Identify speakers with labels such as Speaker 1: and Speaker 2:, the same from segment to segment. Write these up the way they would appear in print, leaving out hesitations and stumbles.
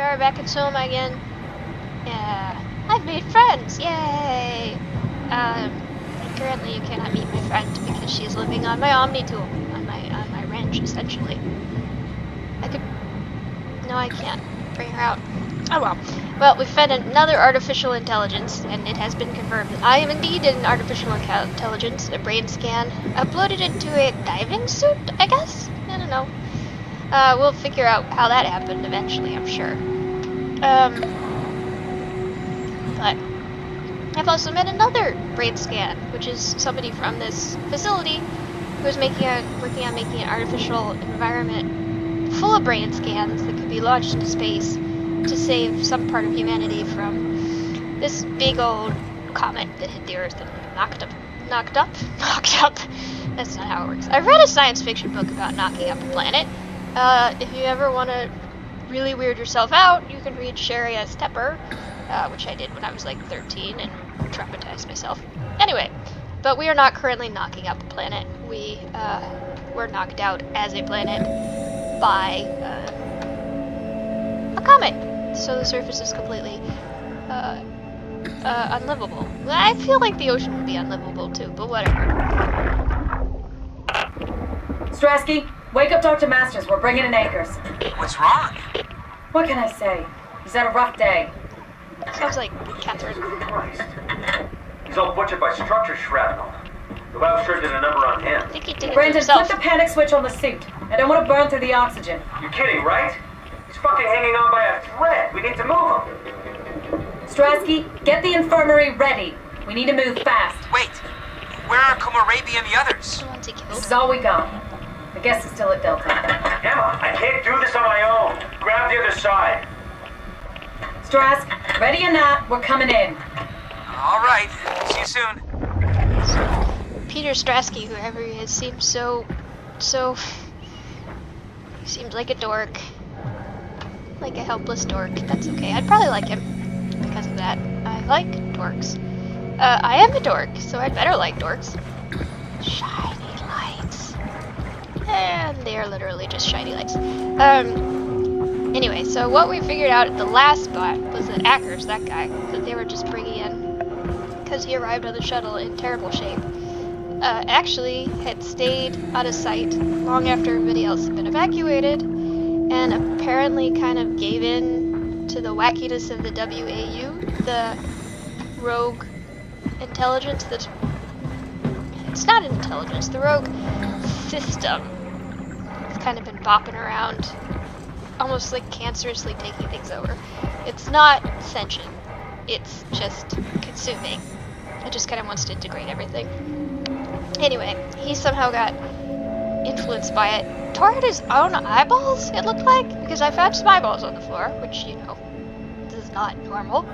Speaker 1: are back at SOMA again. Yeah, I've made friends, yay! Currently you cannot meet my friend because she is living on my omnitool, on my wrench, essentially. No, I can't bring her out. Oh well. Well, we fed another artificial intelligence, and it has been confirmed that I am indeed an artificial intelligence, a brain scan, uploaded into a diving suit, I guess? I don't know. We'll figure out how that happened eventually, I'm sure. But I've also met another brain scan, which is somebody from this facility who's working on making an artificial environment full of brain scans that could be launched into space to save some part of humanity from this big old comet that hit the Earth and knocked up. That's not how it works. I read a science fiction book about knocking up a planet. If you ever want to really weird yourself out, you can read Sherry S. Tepper, which I did when I was like 13 and traumatized myself. Anyway, but we are not currently knocking up a planet. We were knocked out as a planet by a comet. So the surface is completely unlivable. I feel like the ocean would be unlivable too, but whatever.
Speaker 2: Strasky, wake up Dr. Masters. We're bringing in anchors.
Speaker 3: What's wrong?
Speaker 2: What can I say? He's had a rough day.
Speaker 1: Sounds like Catherine.
Speaker 4: Christ. He's all butchered by structure shrapnel. The lab sure did a number on him.
Speaker 1: I think he did it
Speaker 2: Brandon,
Speaker 1: himself.
Speaker 2: flip the panic switch on the suit. I don't want to burn through the oxygen.
Speaker 4: You kidding, right? He's fucking hanging on by a thread. We need to move him.
Speaker 2: Strasky, get the infirmary ready. We need to move fast.
Speaker 3: Wait, where are Komarabi and the others?
Speaker 1: The ones he killed.
Speaker 2: This is all we got. I guess it's still at Delta.
Speaker 4: Emma, I can't do this on my own. Grab the other side.
Speaker 2: Strask, ready or not, we're coming in.
Speaker 3: All right, see you soon.
Speaker 1: Peter Strasky, whoever he is, seems so... seems like a dork. Like a helpless dork. That's okay. I'd probably like him because of that. I like dorks. I am a dork, so I'd better like dorks. Shiny lights. And they are literally just shiny lights. Anyway, so what we figured out at the last spot was that Ackers, that guy, that they were just bringing in, because he arrived on the shuttle in terrible shape, actually had stayed out of sight long after everybody else had been evacuated, and apparently kind of gave in to the wackiness of the WAU, the rogue intelligence that... It's not an intelligence, the rogue system. It's kind of been bopping around, almost like cancerously taking things over. It's not sentient, it's just consuming. It just kind of wants to integrate everything. Anyway, he somehow got influenced by it. Tore out his own eyeballs, it looked like, because I found some eyeballs on the floor, which, you know, this is not normal.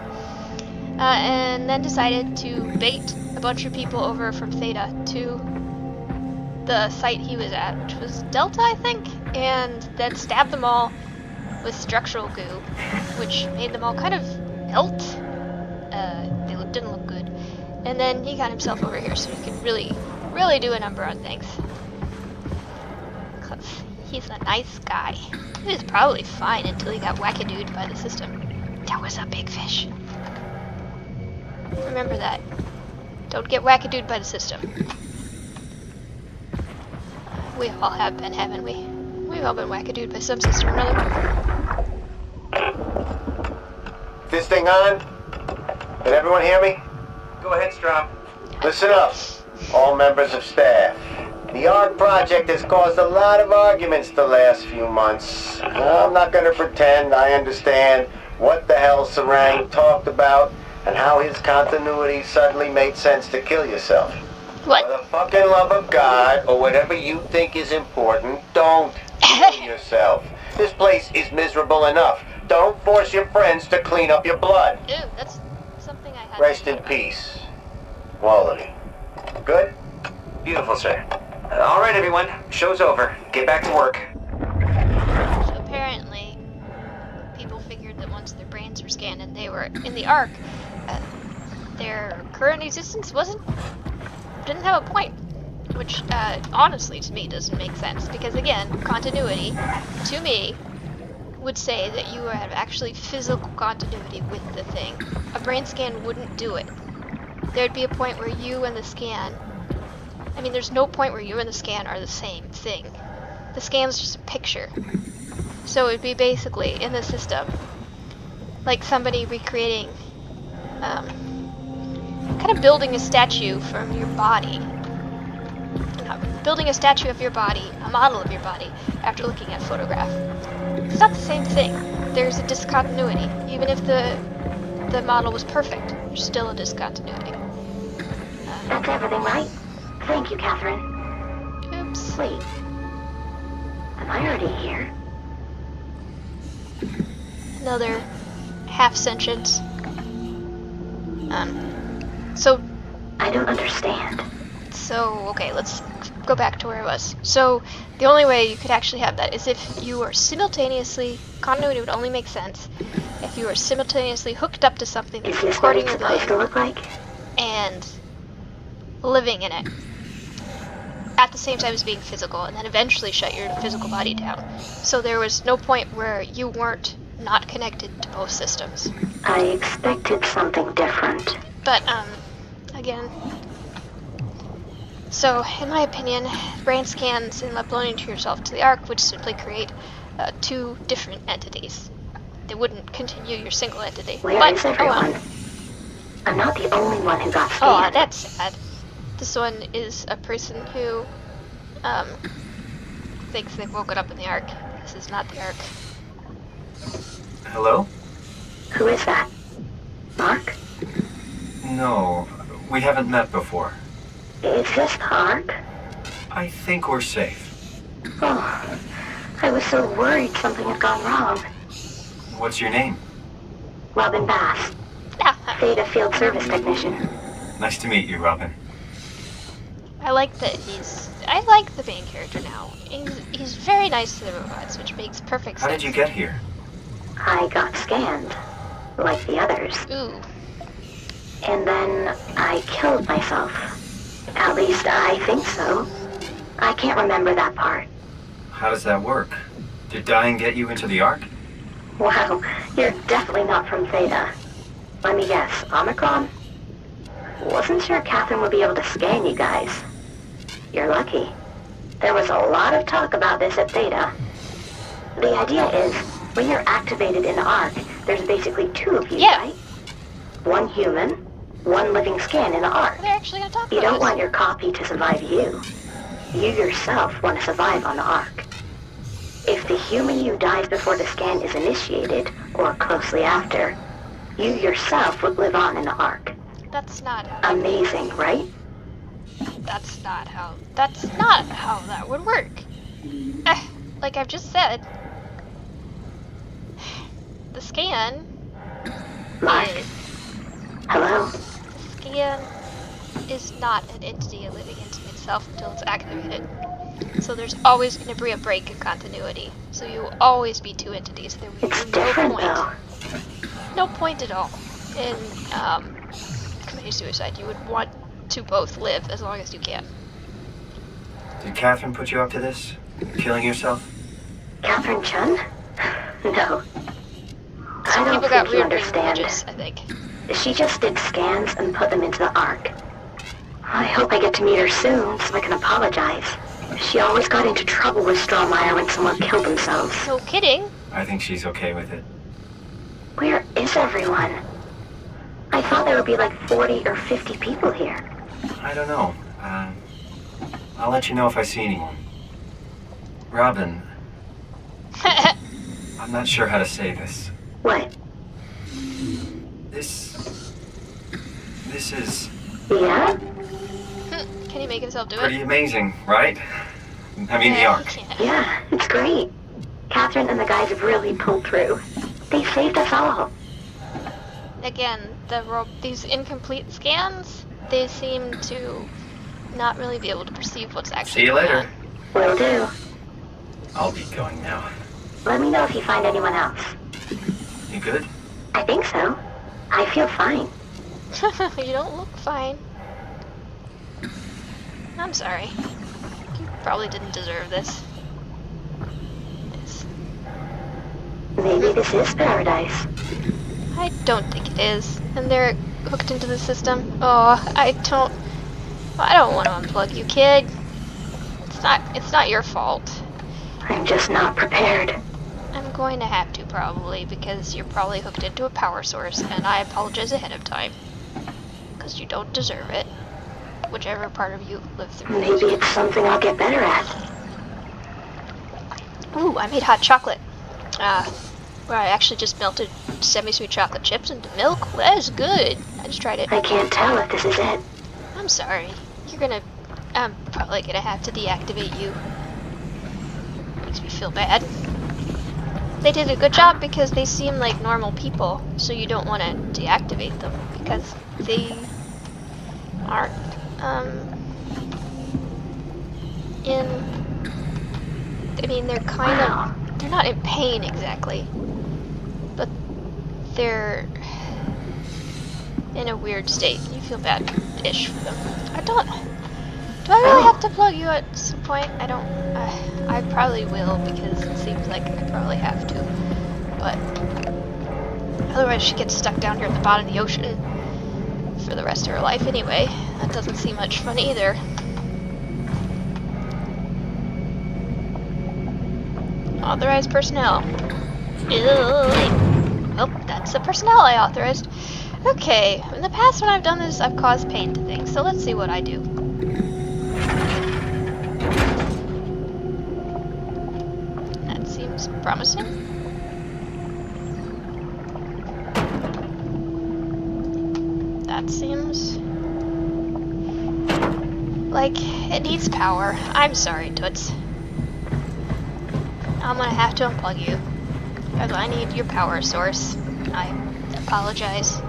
Speaker 1: And then decided to bait a bunch of people over from Theta to the site he was at, which was Delta, I think, and then stabbed them all with structural goo, which made them all kind of melt. They didn't look good. And then he got himself over here so he could really do a number on things. Because he's a nice guy. He was probably fine until he got wackadooed by the system. That was a big fish. Remember that. Don't get wackadooed by the system. We all have been, haven't we? We've all been wackadooed by some system or another.
Speaker 5: This thing on? Can everyone hear me?
Speaker 4: Go ahead, Strom.
Speaker 5: Listen up, all members of staff. The ARC project has caused a lot of arguments the last few months. I'm not going to pretend I understand what the hell Sarang talked about and how his continuity suddenly made sense to kill yourself.
Speaker 1: What?
Speaker 5: For the fucking love of God, or whatever you think is important, don't kill yourself. This place is miserable enough. Don't force your friends to clean up your blood.
Speaker 1: Ew, that's something I had.
Speaker 5: Rest in peace. Quality. Good?
Speaker 4: Beautiful, sir. All right, everyone. Show's over. Get back to work.
Speaker 1: So apparently, people figured that once their brains were scanned and they were in the ARC, their current existence didn't have a point. Which, honestly, to me, doesn't make sense. Because, again, continuity, to me, would say that you have actually physical continuity with the thing. A brain scan wouldn't do it. There'd be a point where you and the scan... I mean, there's no point where you and the scan are the same thing. The scan's just a picture. So it'd be basically, in the system, like somebody recreating... kind of building a statue from your body. Building a statue of your body, a model of your body, after looking at a photograph. It's not the same thing. There's a discontinuity. Even if the model was perfect, there's still a discontinuity.
Speaker 6: That's everything, right? Thank you, Catherine.
Speaker 1: Oops.
Speaker 6: Wait. Am I already here?
Speaker 1: Another half-sentient. So...
Speaker 6: I don't understand.
Speaker 1: So, okay, let's go back to where I was. So, the only way you could actually have that is if you were simultaneously... Continuity would only make sense if you were simultaneously hooked up to something that's
Speaker 6: Is this what
Speaker 1: recording
Speaker 6: it's
Speaker 1: your
Speaker 6: supposed to
Speaker 1: brain
Speaker 6: look like?
Speaker 1: and living in it at the same time as being physical, and then eventually shut your physical body down. So there was no point where you weren't not connected to both systems.
Speaker 6: I expected something different.
Speaker 1: But, again... So, in my opinion, brain scans and uploading to yourself to the Ark would simply create two different entities. They wouldn't continue your single entity.
Speaker 6: Where is everyone? I'm not the only one who got scanned.
Speaker 1: Oh, that's sad. This one is a person who thinks they've woken up in the Ark. This is not the Ark.
Speaker 7: Hello?
Speaker 6: Who is that? Mark?
Speaker 7: No, we haven't met before.
Speaker 6: Is this the Ark?
Speaker 7: I think we're safe.
Speaker 6: Oh, I was so worried something had gone wrong.
Speaker 7: What's your name?
Speaker 6: Robin Bass, Theta Field Service Technician.
Speaker 7: Nice to meet you, Robin.
Speaker 1: I like that I like the main character now. He's very nice to the robots, which makes perfect sense.
Speaker 7: How did you get here?
Speaker 6: I got scanned, like the others.
Speaker 1: Ooh.
Speaker 6: And then I killed myself. At least I think so. I can't remember that part.
Speaker 7: How does that work? Did dying get you into the Ark?
Speaker 6: Wow, you're definitely not from Theta. Let me guess, Omicron? Wasn't sure Catherine would be able to scan you guys. You're lucky. There was a lot of talk about this at Theta. The idea is, when you're activated in the Ark, there's basically two of you, right? One human, one living scan in the Ark.
Speaker 1: They're actually gonna talk about
Speaker 6: You don't
Speaker 1: this.
Speaker 6: want your copy to survive you. You yourself want to survive on the Ark. If the human you dies before the scan is initiated, or closely after, you yourself would live on in the Ark.
Speaker 1: That's not
Speaker 6: Amazing, right?
Speaker 1: That's not how that would work. Like I've just said, the scan
Speaker 6: Mark.
Speaker 1: is
Speaker 6: Hello?
Speaker 1: the scan is not an entity living into itself until it's activated. So there's always going to be a break in continuity. So you will always be two entities. There will
Speaker 6: It's
Speaker 1: be no
Speaker 6: different,
Speaker 1: point.
Speaker 6: though.
Speaker 1: No point at all in committing suicide. You would want to both live as long as you can.
Speaker 7: Did Catherine put you up to this? Killing yourself?
Speaker 6: Catherine Chun? No.
Speaker 1: Some
Speaker 6: I don't
Speaker 1: people got
Speaker 6: think you
Speaker 1: weird being
Speaker 6: understand.
Speaker 1: religious, I think.
Speaker 6: She just did scans and put them into the Ark. I hope I get to meet her soon so I can apologize. She always got into trouble with Strawmeyer when someone killed themselves.
Speaker 1: No kidding.
Speaker 7: I think she's okay with it.
Speaker 6: Where is everyone? I thought there would be like 40 or 50 people here.
Speaker 7: I don't know. I'll let you know if I see anyone. Robin, I'm not sure how to say this.
Speaker 6: What?
Speaker 7: This is
Speaker 6: Yeah?
Speaker 1: Can he make himself do
Speaker 7: pretty
Speaker 1: it?
Speaker 7: amazing, right? I mean, the
Speaker 1: Yeah,
Speaker 7: Ark.
Speaker 1: he can.
Speaker 6: Yeah, it's great. Catherine and the guys have really pulled through. They saved us all.
Speaker 1: Again, these incomplete scans, they seem to not really be able to perceive what's actually
Speaker 7: See you
Speaker 1: going
Speaker 7: later.
Speaker 6: Will do.
Speaker 7: I'll be going now.
Speaker 6: Let me know if you find anyone else.
Speaker 7: You good?
Speaker 6: I think so. I feel fine.
Speaker 1: on. You don't look fine. I'm sorry. You probably didn't deserve this. Yes.
Speaker 6: Maybe this is paradise.
Speaker 1: I don't think it is. And they're hooked into the system. Oh, I don't want to unplug you, kid. It's not your fault.
Speaker 6: I'm just not prepared.
Speaker 1: I'm going to have to, probably, because you're probably hooked into a power source, and I apologize ahead of time. Because you don't deserve it. Whichever part of you lived through it.
Speaker 6: Maybe it's something I'll get better at.
Speaker 1: Ooh, I made hot chocolate. Where I actually just melted semi-sweet chocolate chips into milk. Well, that is good. I just tried it.
Speaker 6: I can't tell if this is it.
Speaker 1: I'm sorry. I'm probably gonna have to deactivate you. Makes me feel bad. They did a good job because they seem like normal people, so you don't want to deactivate them because they aren't they're not in pain exactly, but they're in a weird state. You feel bad-ish for them. Do I really have to plug you at some point? I probably will, because it seems like I probably have to, but otherwise she gets stuck down here at the bottom of the ocean for the rest of her life anyway. That doesn't seem much fun either. Authorized personnel. Oh, that's the personnel I authorized. Okay, in the past when I've done this, I've caused pain to things, so let's see what I do. That seems promising. That seems like it needs power. I'm sorry, Toots. I'm gonna have to unplug you, because I need your power source. I apologize.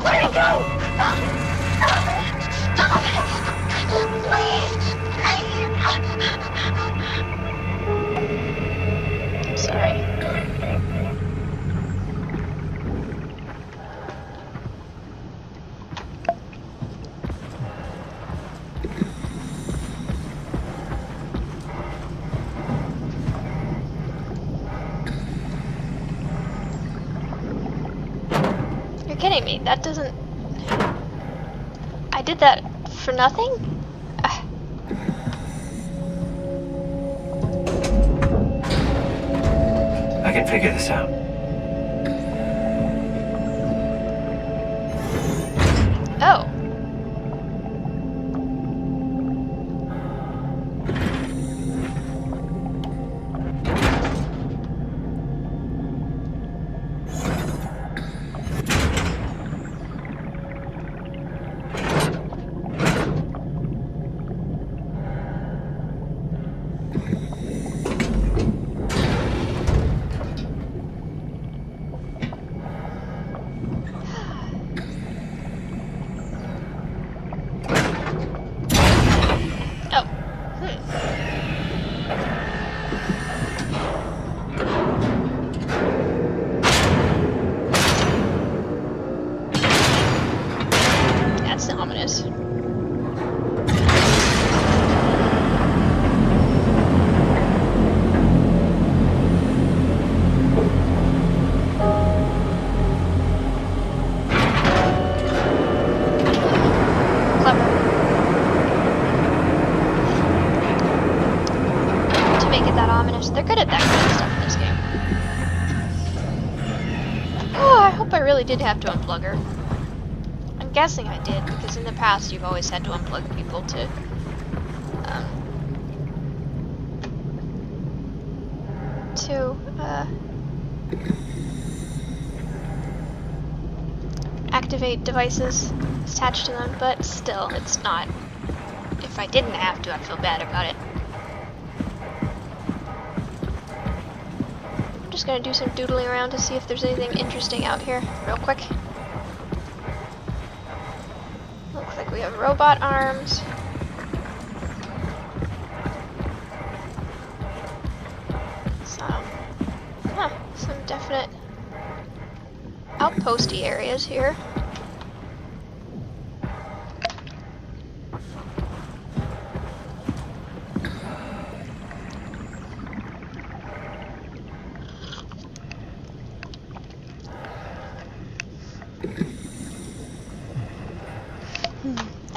Speaker 6: Let me go!
Speaker 1: I'm sorry. You're kidding me. That doesn't... I did that for nothing?
Speaker 7: I can figure this out.
Speaker 1: Oh. That's ominous. Clever. To make it that ominous. They're good at that kind of stuff in this game. Oh, I hope I really did have to unplug her. I'm guessing I did, because in the past you've always had to unplug people to activate devices attached to them, but still, it's not. If I didn't have to, I'd feel bad about it. I'm just gonna do some doodling around to see if there's anything interesting out here, real quick. Looks like we have robot arms. Some definite outposty areas here.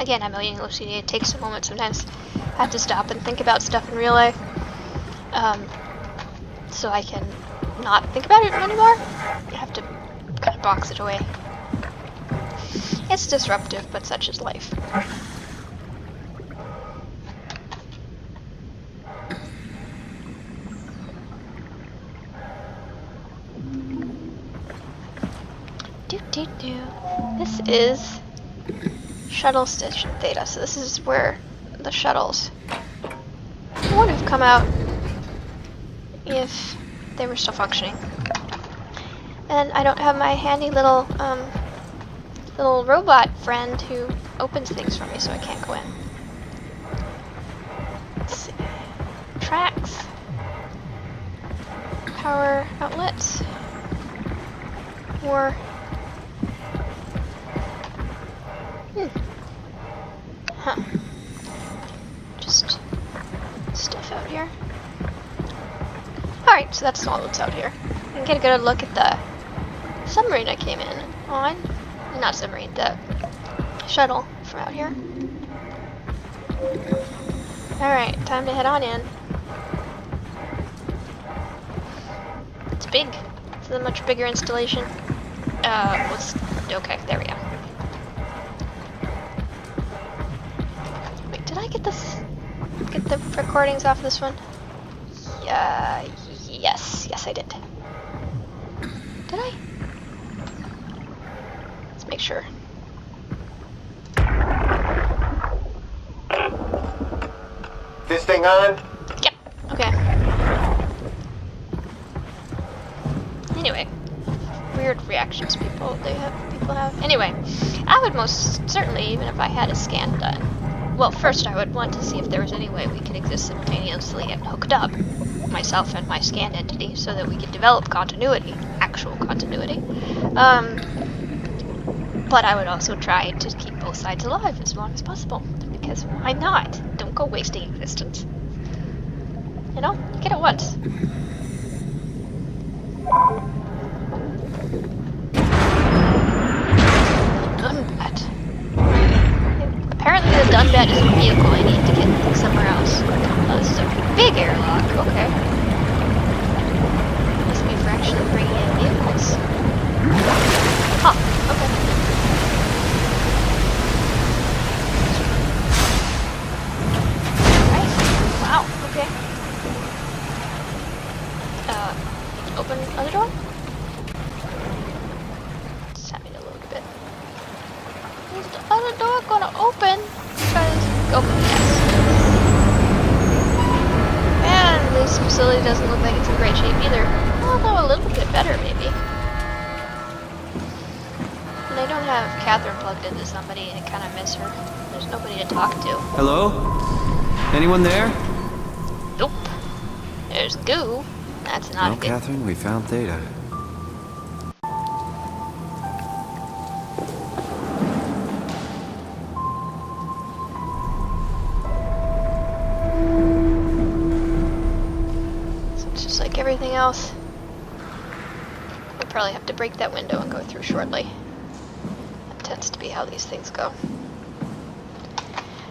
Speaker 1: Again, I'm OCD. It takes a moment sometimes. I have to stop and think about stuff in real life. So I can not think about it anymore. I have to kind of box it away. It's disruptive, but such is life. This is Shuttle Station Theta, so this is where the shuttles would have come out if they were still functioning. And I don't have my handy little little robot friend who opens things for me, so I can't go in. Let's see. Tracks. Power outlets. Or just stuff out here. Alright, so that's all that's out here. I can get a good look at the submarine I came in on. Not submarine, the shuttle from out here. Alright, time to head on in. It's big. It's a much bigger installation. Okay, there we go. Wait, did I get the recordings off this one? Yes I did. Did I? Let's make sure.
Speaker 5: This thing on?
Speaker 1: Yep, okay. Anyway, weird reactions people have. Anyway, I would most certainly, even if I had a scan done, well, first I would want to see if there was any way we could exist simultaneously and hooked up, myself and my scanned entity, so that we could develop continuity, actual continuity. But I would also try to keep both sides alive as long as possible, because why not? Don't go wasting existence. You know, you get it once. Dunbat. Apparently the Dunbat is a vehicle I need to get somewhere else. Oh, this is a big airlock, okay. Must be for actually bringing in vehicles. Huh, okay. Right. Wow, okay. Open other door? Just having a little bit. Is the other door gonna open? Because open, yes. And this facility doesn't look like it's in great shape either. Although a little bit better, maybe. And I don't have Catherine plugged into somebody and I kind of miss her. There's nobody to talk to.
Speaker 8: Hello? Anyone there?
Speaker 1: Nope. There's goo. That's not
Speaker 8: No,
Speaker 1: good.
Speaker 8: Catherine, we found Theta.
Speaker 1: So it's just like everything else. We'll probably have to break that window and go through shortly. That tends to be how these things go.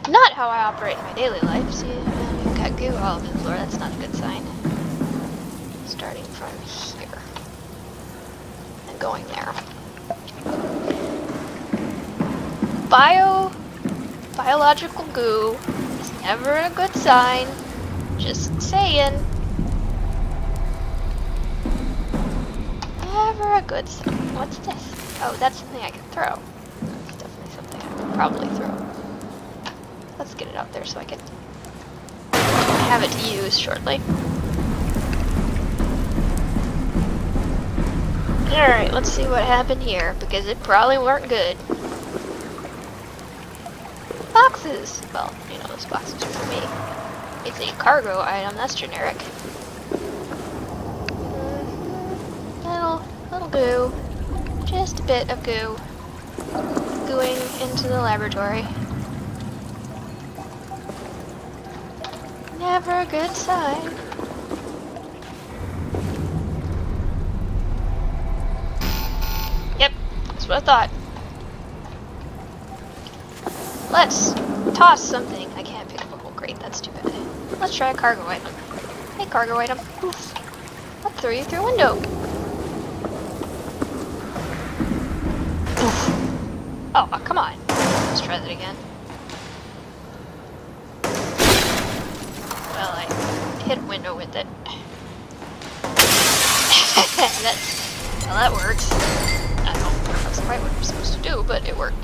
Speaker 1: Not how I operate in my daily life. See, you've got goo all over the floor. That's not a good sign. Starting from here and going there. Biological goo is never a good sign. Just saying. Never a good sign. What's this? Oh, that's something I can throw. That's definitely something I can probably throw. Let's get it out there so I can have it to use shortly. Alright, let's see what happened here, because it probably weren't good. Boxes! Well, you know, those boxes are for me. It's a cargo item, that's generic. Little goo. Just a bit of goo. Gooing into the laboratory. Never a good sign. Yep, that's what I thought. Let's toss something. I can't pick up a whole crate. That's too bad. Let's try a cargo item. Hey, cargo item. Oof. I'll throw you through a window. Oof. Oh, come on. Let's try that again. Well, I hit a window with it. Well, that works. I don't know if that's quite what you're supposed to do, but it worked.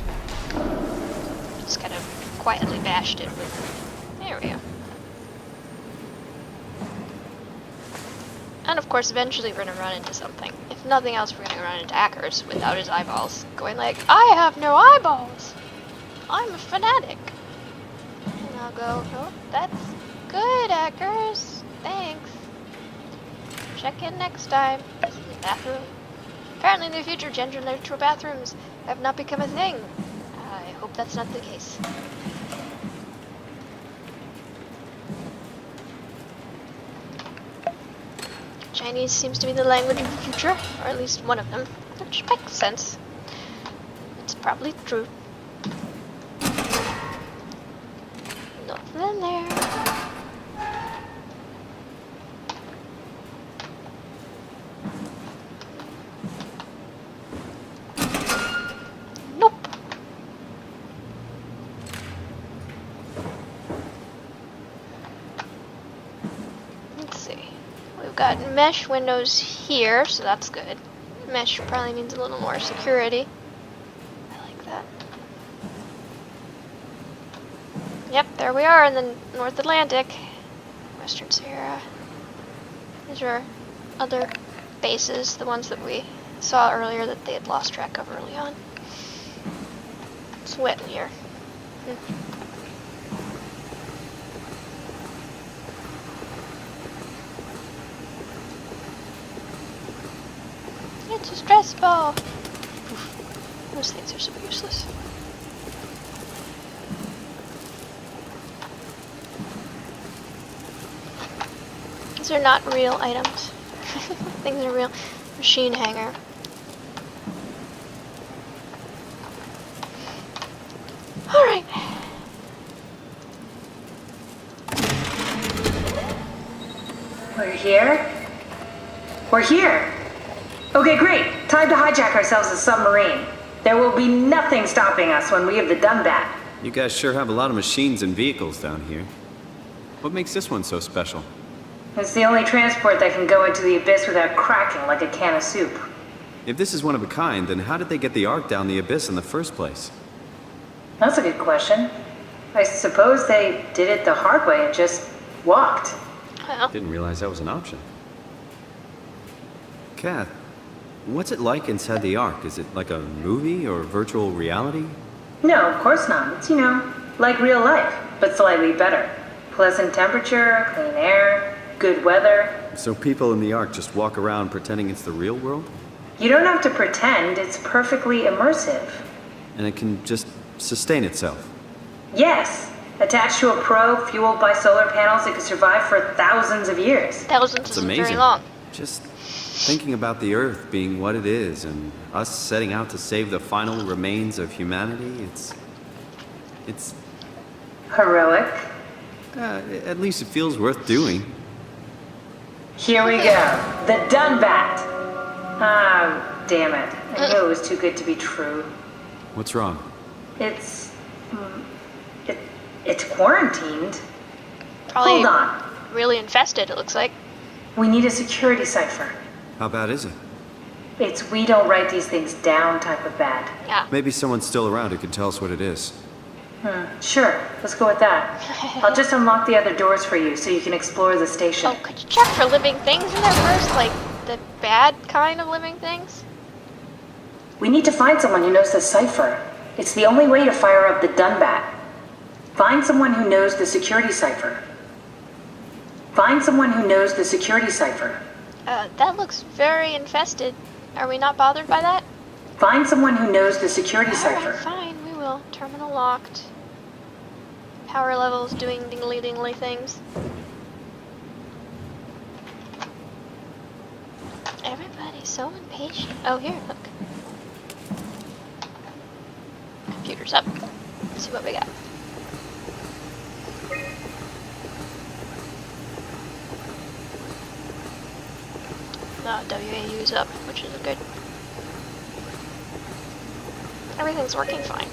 Speaker 1: Just kind of quietly bashed it with... There we go. And of course, eventually we're gonna run into something. If nothing else, we're gonna run into Ackers without his eyeballs, going like, I have no eyeballs! I'm a fanatic! And I'll go, oh, that's good, Ackers. Thanks. Check in next time. This is the bathroom. Apparently in the future, gender-neutral bathrooms have not become a thing. I hope that's not the case. Chinese seems to be the language of the future, or at least one of them, which makes sense. It's probably true. Nothing in there. Nope. Let's see. We've got mesh windows here, so that's good. Mesh probably means a little more security. I like that. Yep, there we are in the North Atlantic. Western Sahara. These are other bases, the ones that we saw earlier that they had lost track of early on. It's wet in here. It's a stress ball. Oof. Those things are so useless. These are not real items. Things are real. Machine hanger. Alright.
Speaker 2: We're here? We're here! Okay, great. Time to hijack ourselves a submarine. There will be nothing stopping us when we have the Dunbat.
Speaker 8: You guys sure have a lot of machines and vehicles down here. What makes this one so special?
Speaker 2: It's the only transport that can go into the abyss without cracking like a can of soup.
Speaker 8: If this is one of a kind, then how did they get the Ark down the abyss in the first place?
Speaker 2: That's a good question. I suppose they did it the hard way and just walked.
Speaker 1: Well,
Speaker 8: Didn't realize that was an option. Kath, what's it like inside the Ark? Is it like a movie or virtual reality?
Speaker 2: No, of course not. It's, like real life, but slightly better. Pleasant temperature, clean air, good weather.
Speaker 8: So people in the Ark just walk around pretending it's the real world?
Speaker 2: You don't have to pretend, it's perfectly immersive.
Speaker 8: And it can just sustain itself?
Speaker 2: Yes. Attached to a probe fueled by solar panels, it could survive for thousands of years.
Speaker 1: thousands
Speaker 8: It's
Speaker 1: isn't
Speaker 8: amazing.
Speaker 1: very long.
Speaker 8: Just thinking about the Earth being what it is and us setting out to save the final remains of humanity, it's
Speaker 2: Heroic.
Speaker 8: at least it feels worth doing.
Speaker 2: Here we go. The Dunbat. Ah, damn it. I knew it was too good to be true.
Speaker 8: What's wrong?
Speaker 2: It's quarantined.
Speaker 1: Probably
Speaker 2: Hold on.
Speaker 1: really infested, it looks like.
Speaker 2: We need a security cipher.
Speaker 8: How bad is it?
Speaker 2: It's we don't write these things down type of bad.
Speaker 1: Yeah.
Speaker 8: Maybe someone's still around who can tell us what it is.
Speaker 2: Sure, let's go with that. I'll just unlock the other doors for you so you can explore the station.
Speaker 1: Oh, could you check for living things in there first? Like, the bad kind of living things?
Speaker 2: We need to find someone who knows the cipher. It's the only way to fire up the Dunbat. Find someone who knows the security cipher. Find someone who knows the security cipher.
Speaker 1: That looks very infested. Are we not bothered by that?
Speaker 2: Find someone who knows the security cipher.
Speaker 1: Alright, fine, we will. Terminal locked. Power levels doing dingly things. Everybody's so impatient. Oh, here, look. Computer's up. see what we got. WAU's up, which is good. Everything's working fine.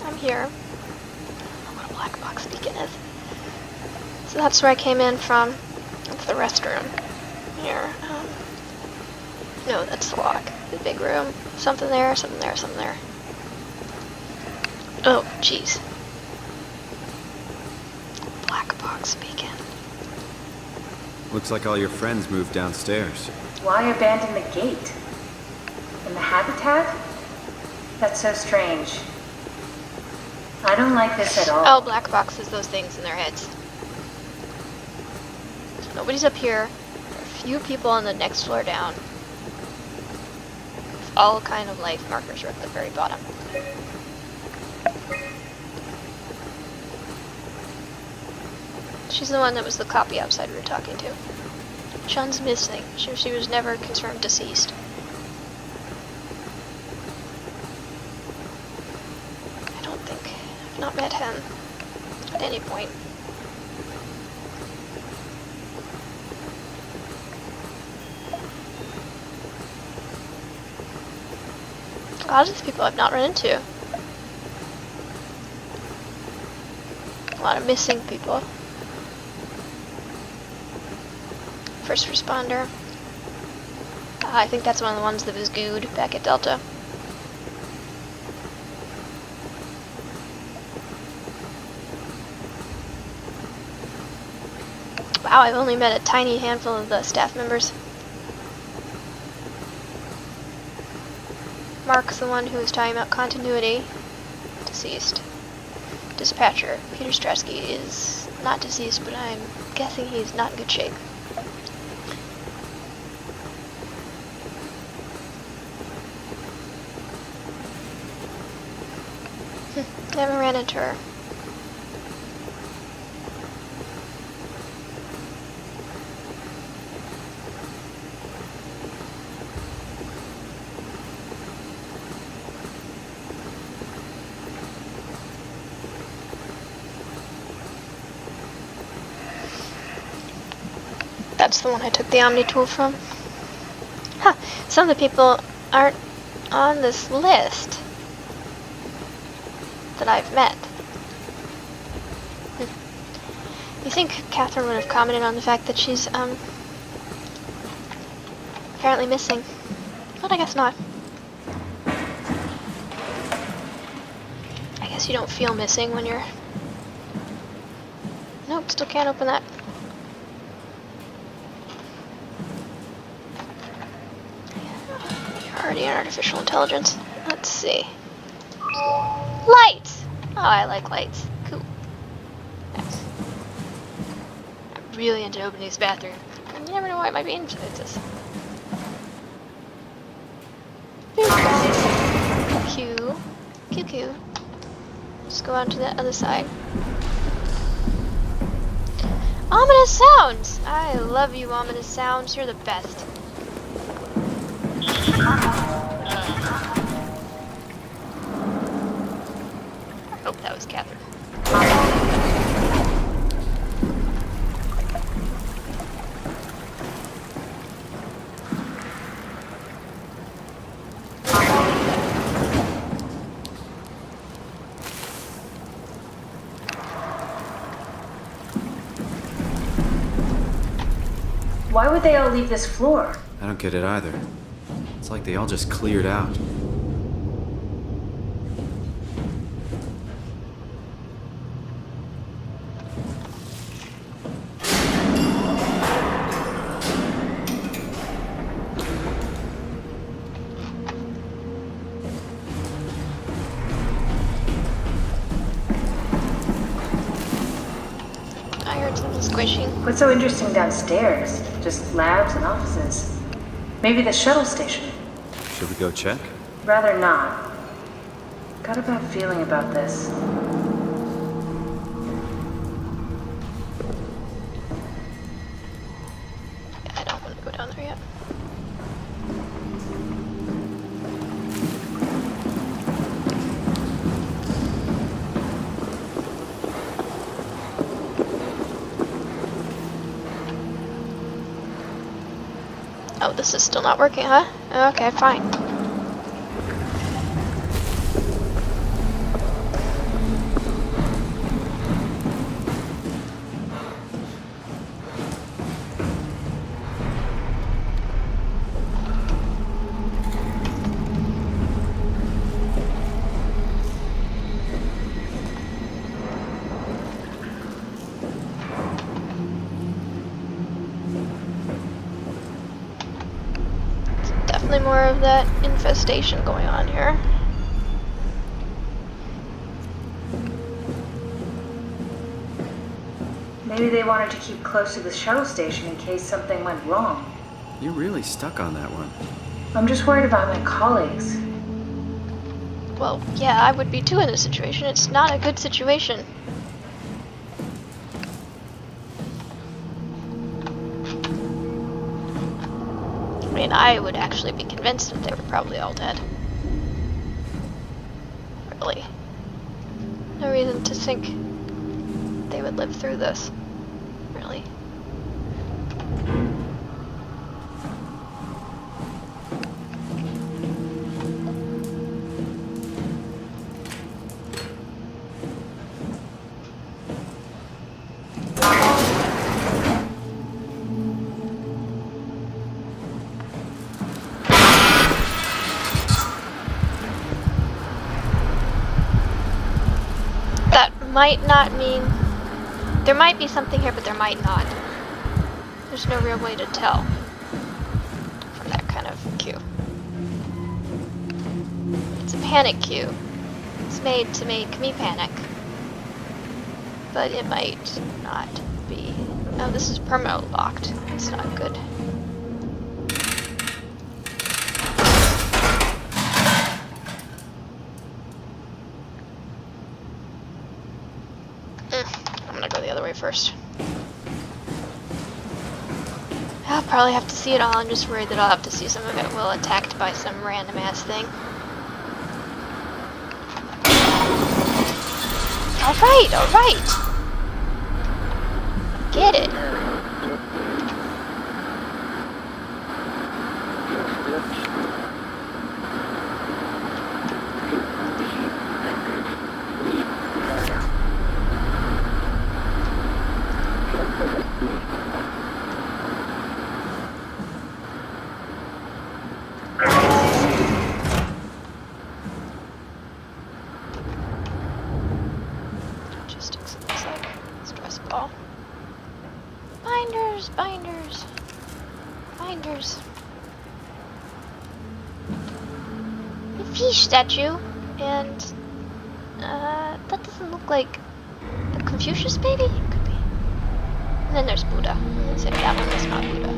Speaker 1: I'm here. I don't know what a black box beacon is. So that's where I came in from. That's the restroom. Here. No, that's the lock. The big room. Something there, something there, something there. Oh, jeez. Black box beacon.
Speaker 8: Looks like all your friends moved downstairs.
Speaker 2: Why abandon the gate? In the habitat? That's so strange. I don't like this at all.
Speaker 1: Oh, black boxes, those things in their heads. So nobody's up here. There are a few people on the next floor down. All kind of life markers are at the very bottom. She's the one that was the copy outside we were talking to. Chun's missing. She was never confirmed deceased. I don't think I've not met him at any point. A lot of these people I've not run into. A lot of missing people. First responder. I think that's one of the ones that was gooed back at Delta. Wow, I've only met a tiny handful of the staff members. Mark's the one who was talking about continuity. Deceased. Dispatcher. Peter Stratsky is not deceased, but I'm guessing he's not in good shape. Never ran into her. That's the one I took the omnitool from. Huh, some of the people aren't on this list that I've met. You think Catherine would have commented on the fact that she's, apparently missing. But I guess not. I guess you don't feel missing when you're... Nope, still can't open that. You're already an artificial intelligence. Let's see. Lights! Oh, I like lights. Cool. Nice. I'm really into opening this bathroom. And you never know what might be inside this. Q. QQ. Just go on to the other side. Ominous sounds! I love you, ominous sounds. You're the best. Oh, that was Catherine.
Speaker 2: Why would they all leave this floor?
Speaker 8: I don't get it either. It's like they all just cleared out.
Speaker 1: I heard something squishing.
Speaker 2: What's so interesting downstairs? Just labs and offices. Maybe the shuttle station.
Speaker 8: Should we go check?
Speaker 2: Rather not. Got a bad feeling about this.
Speaker 1: I don't want to go down there yet. This is still not working, huh? Okay, fine. Definitely more of that infestation going on here.
Speaker 2: Maybe they wanted to keep close to the shuttle station in case something went wrong.
Speaker 8: You're really stuck on that one.
Speaker 2: I'm just worried about my colleagues.
Speaker 1: Well, yeah, I would be too in this situation. It's not a good situation. I mean, I would actually be convinced that they were probably all dead. Really. No reason to think they would live through this. Really. Might not mean... There might be something here, but there might not. There's no real way to tell from that kind of cue. It's a panic cue. It's made to make me panic. But it might not be. Oh, this is permanently locked. It's not good. I'm gonna go the other way first. I'll probably have to see it all. I'm just worried that I'll have to see some of it while attacked by some random ass thing. Alright, alright! Get it! Statue, and that doesn't look like the Confucius baby? It could be. And then there's Buddha. I'm gonna say that one is not Buddha.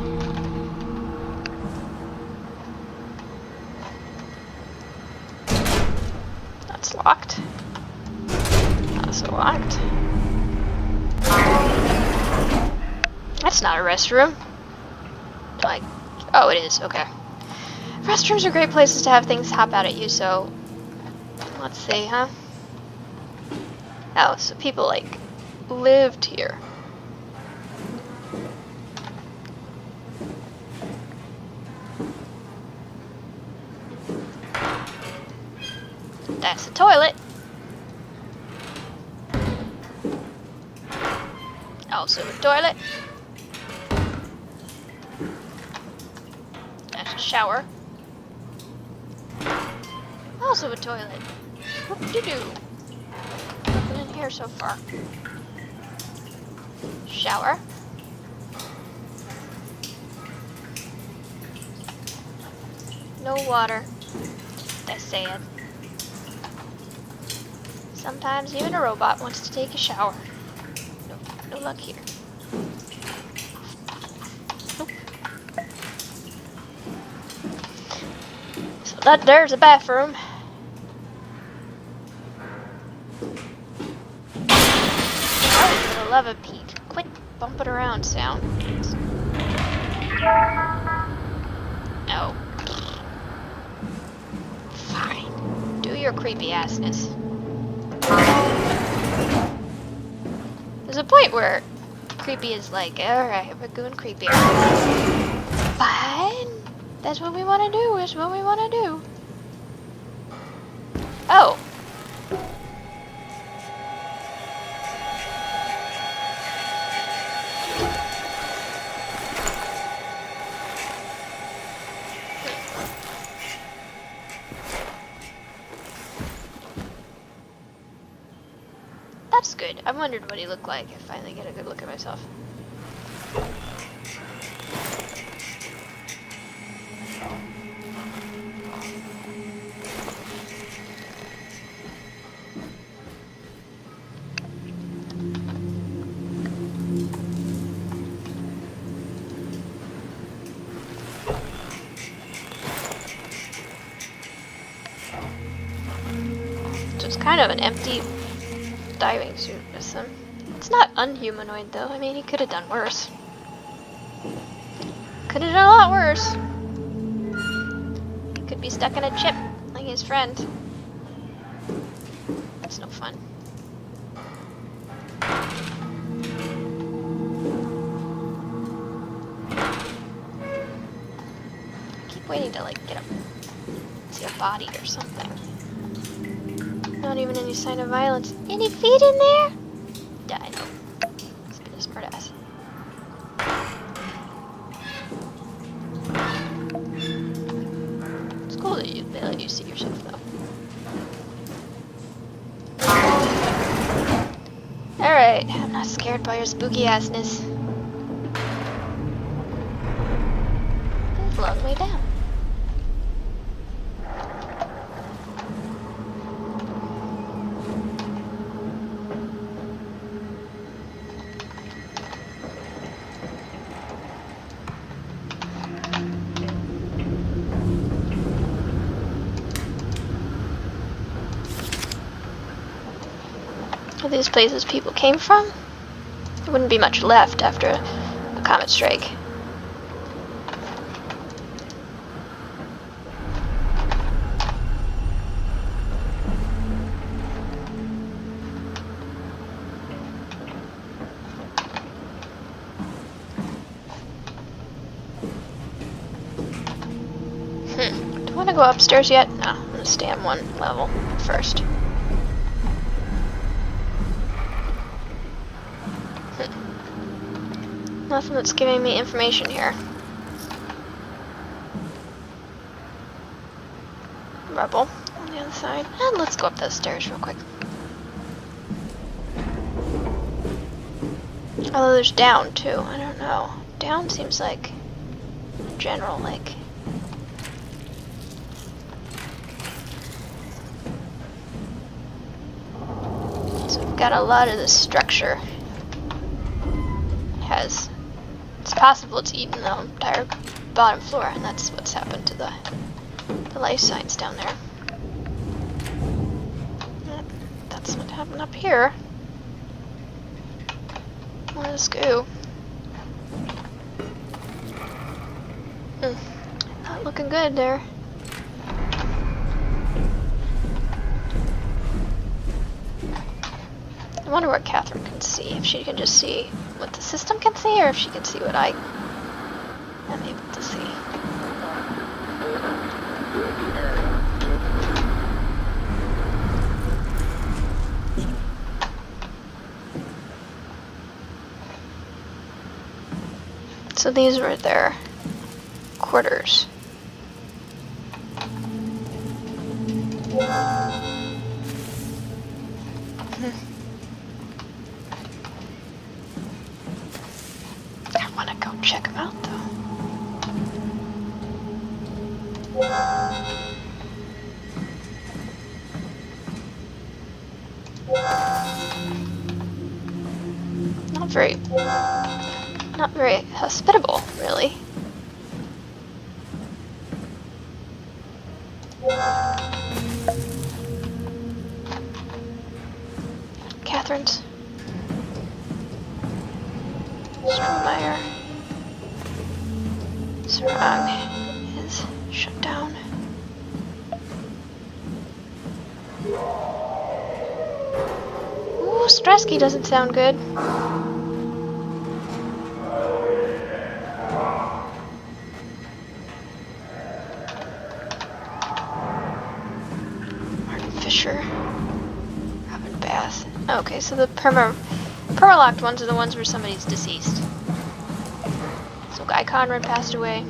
Speaker 1: That's locked. That's locked. That's not a restroom. Like, oh, it is. Okay. Restrooms are great places to have things hop out at you, so let's see, huh? Oh, so people, like, lived here. That's the toilet. Also a toilet. That's a shower. Also a toilet. Whoop-de-doo. Nothing in here so far. Shower. No water. That's sad. Sometimes even a robot wants to take a shower. No luck here. Nope. So there's a bathroom. Love it, Pete. Quit bumping around, sound. Oh. Fine. Do your creepy assness. There's a point where creepy is like, alright, we're going creepy. Fine. That's what we want to do. Is what we want to do. Oh. That's good. I wondered what he looked like. I finally get a good look at myself. So it's kind of an empty diving suit with him. It's not unhumanoid though. I mean, he could have done worse. Could have done a lot worse. He could be stuck in a chip like his friend. That's no fun. I keep waiting to like get a see a body or something. Not even any sign of violence. Any feet in there? Die. It's been a smart ass. It's cool that they let you see yourself though. Alright, I'm not scared by your spooky assness. It's a long way down. Are these places people came from? There wouldn't be much left after a comet strike. Do I want to go upstairs yet? No, I'm going to stay on one level first. Nothing that's giving me information here. Rubble on the other side. And let's go up those stairs real quick. Although there's down too. I don't know. Down seems like general, like. So we've got a lot of this structure has. It's possible it's eaten the entire bottom floor, and that's what's happened to the life signs down there. That's what happened up here. More of this goo. Not looking good there. I wonder what Catherine can see, if she can just see what the system can see, or if she can see what I am able to see. So these were their quarters. I want to go check them out, though. Not very hospitable, really. Catherine's. Strohmeyer. Sarang is shut down. Ooh, Stresky doesn't sound good. so the permalocked ones are the ones where somebody's deceased. So Guy Conrad passed away.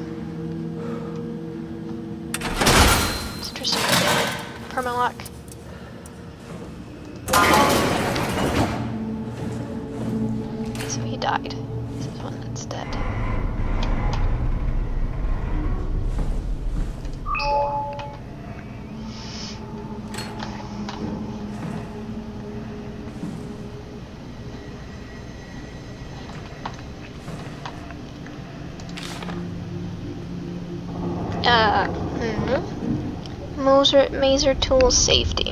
Speaker 1: It's interesting that they would permalock. So he died. This is one that's dead. Maser tool safety.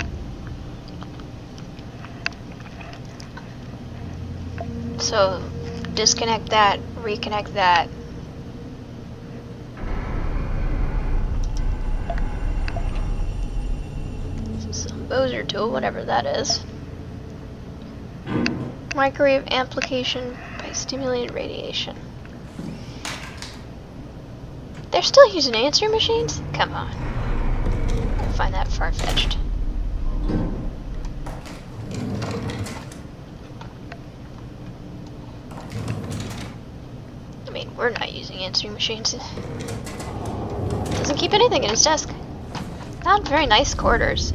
Speaker 1: So, disconnect that, reconnect that. Some Moser tool, whatever that is. Microwave amplification by stimulated radiation. They're still using answering machines? Come on. I find that far-fetched. I mean, we're not using answering machines. Doesn't keep anything in his desk. Not very nice quarters.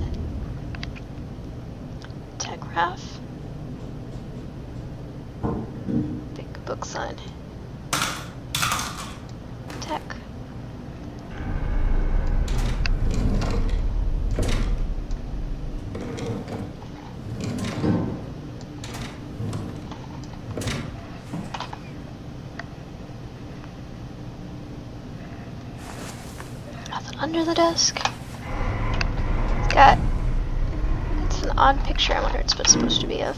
Speaker 1: Telegraph. Big book sign. Tech. Nothing under the desk. It's an odd picture. I wonder what it's supposed to be of.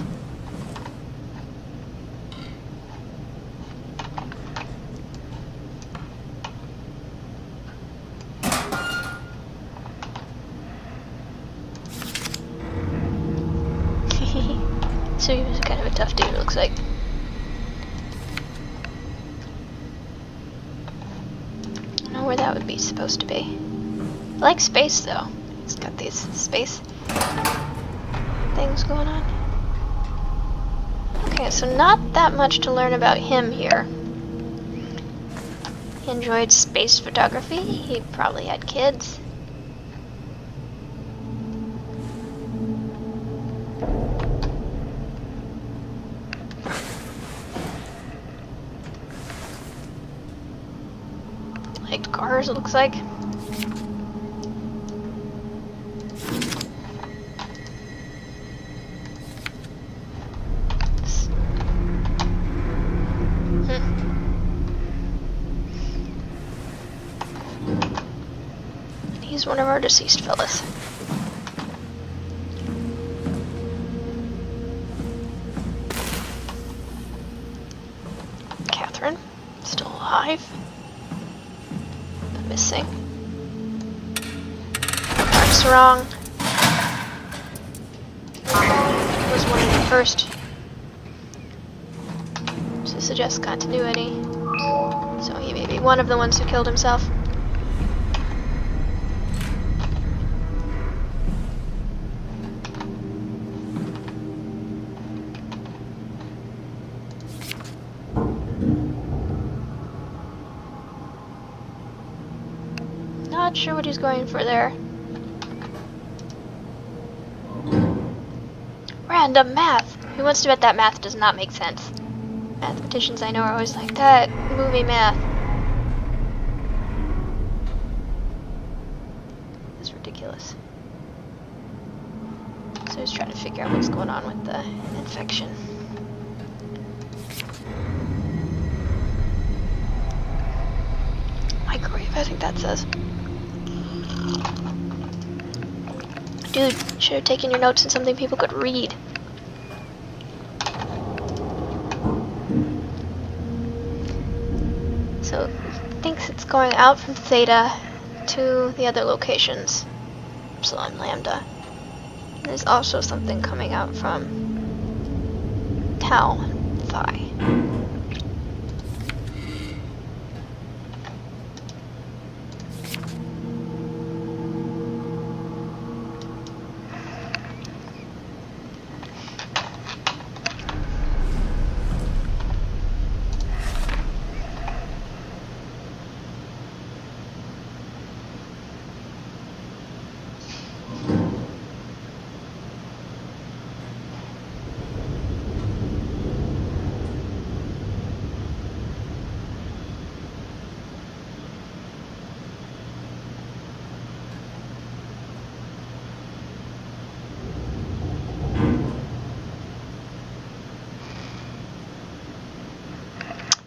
Speaker 1: So he was kind of a tough dude, it looks like. I don't know where that would be supposed to be. I like space though. It's got these space things going on. Okay, so not that much to learn about him here. He enjoyed space photography. He probably had kids. Liked cars, it looks like. He's one of our deceased fellas. Catherine, still alive. Missing. Mark's wrong. Was one of the first to suggest continuity. So he may be one of the ones who killed himself. Not sure what he's going for there. Random math! Who wants to bet that math does not make sense? Mathematicians I know are always like that. Movie math. It's ridiculous. So he's trying to figure out what's going on with the infection. Microwave, I think that says. Dude, should have taken your notes in something people could read. So, thinks it's going out from Theta to the other locations, Epsilon, Lambda. There's also something coming out from Tau and Phi.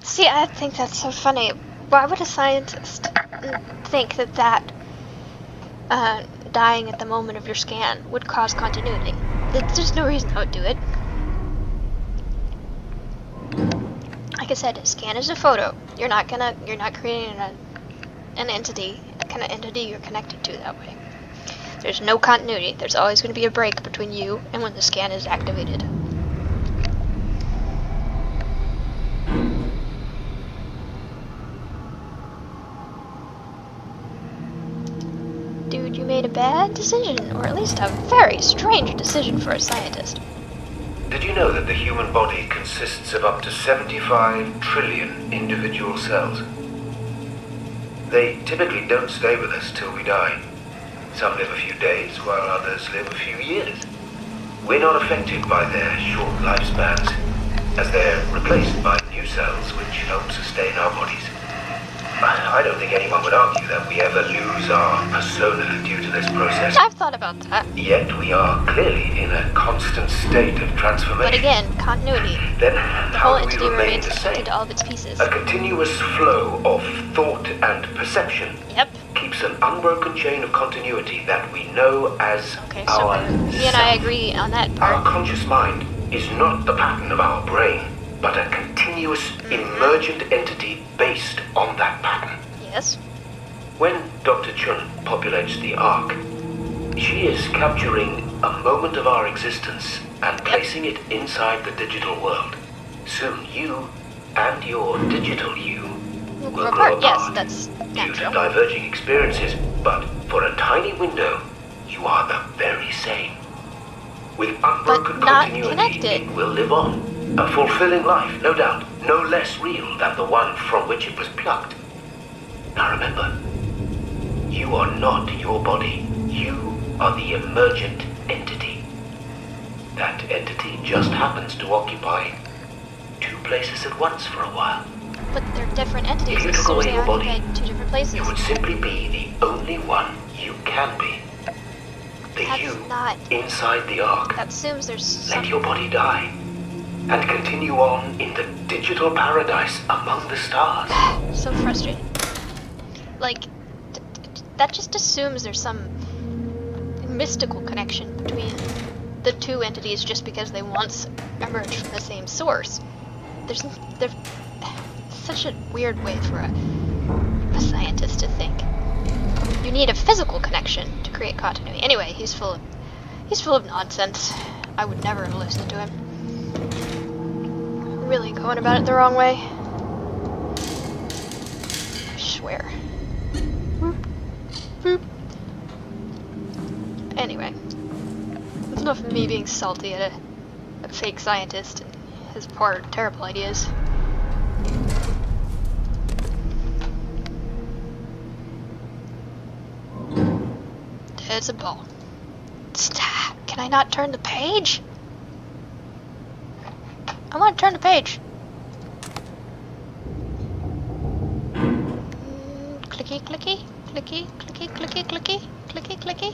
Speaker 1: See, I think that's so funny. Why would a scientist think that dying at the moment of your scan would cause continuity? There's no reason I would do it. Like I said, a scan is a photo. You're not creating an entity, a kind of entity you're connected to that way. There's no continuity. There's always going to be a break between you and when the scan is activated. Dude, you made a bad decision, or at least a very strange decision for a scientist.
Speaker 9: Did you know that the human body consists of up to 75 trillion individual cells? They typically don't stay with us till we die. Some live a few days, while others live a few years. We're not affected by their short lifespans, as they're replaced by new cells which help sustain our bodies. I don't think anyone would argue that we ever lose our persona due to this process.
Speaker 1: I've thought about that.
Speaker 9: Yet we are clearly in a constant state of transformation.
Speaker 1: But again, continuity.
Speaker 9: Then
Speaker 1: The whole
Speaker 9: how do we
Speaker 1: entity
Speaker 9: remain
Speaker 1: remains
Speaker 9: the
Speaker 1: connected
Speaker 9: same?
Speaker 1: to all of its pieces.
Speaker 9: A continuous flow of thought and perception
Speaker 1: Yep.
Speaker 9: keeps an unbroken chain of continuity that we know as
Speaker 1: Okay, so
Speaker 9: our
Speaker 1: me and I
Speaker 9: self.
Speaker 1: agree on that
Speaker 9: Our
Speaker 1: part.
Speaker 9: conscious mind is not the pattern of our brain, but a continuous emergent entity based on that pattern.
Speaker 1: Yes.
Speaker 9: When Dr. Chun populates the Ark, she is capturing a moment of our existence and placing it inside the digital world. Soon you and your digital you will grow apart.
Speaker 1: Yes, that's
Speaker 9: due to
Speaker 1: natural.
Speaker 9: diverging experiences, but for a tiny window, you are the very same. With unbroken
Speaker 1: not
Speaker 9: continuity,
Speaker 1: connected.
Speaker 9: it will live on. A fulfilling life, no doubt, no less real than the one from which it was plucked. Now remember, you are not your body. You are the emergent entity. That entity just happens to occupy two places at once for a while.
Speaker 1: But they're different entities.
Speaker 9: If you
Speaker 1: As
Speaker 9: took
Speaker 1: soon as
Speaker 9: away
Speaker 1: they
Speaker 9: your body,
Speaker 1: occupy two different places.
Speaker 9: you would simply be the only one you can be. The
Speaker 1: That's
Speaker 9: you
Speaker 1: not-
Speaker 9: inside the Ark.
Speaker 1: That assumes there's
Speaker 9: Let
Speaker 1: some...
Speaker 9: your body die and continue on in the digital paradise among the stars.
Speaker 1: So frustrating. Like, that just assumes there's some mystical connection between the two entities just because they once emerged from the same source. There's such a weird way for a scientist to think. You need a physical connection to create continuity. Anyway, he's full of nonsense. I would never have listened to him. Really going about it the wrong way. I swear. Boop. Anyway, enough of me being salty at a fake scientist and his poor, terrible ideas. It's a ball. Stop. Can I not turn the page? I want to turn the page. Clicky, clicky, clicky, clicky, clicky, clicky, clicky, clicky,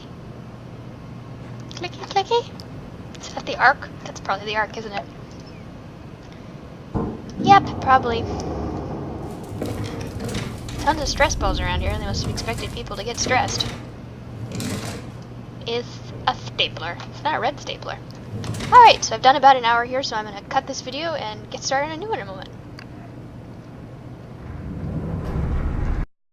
Speaker 1: clicky, clicky. Is that the Ark? That's probably the Ark, isn't it? Yep, probably. Tons of stress balls around here, and they must have expected people to get stressed. Is a stapler. It's not a red stapler. Alright, so I've done about an hour here, so I'm going to cut this video and get started on a new one in a moment.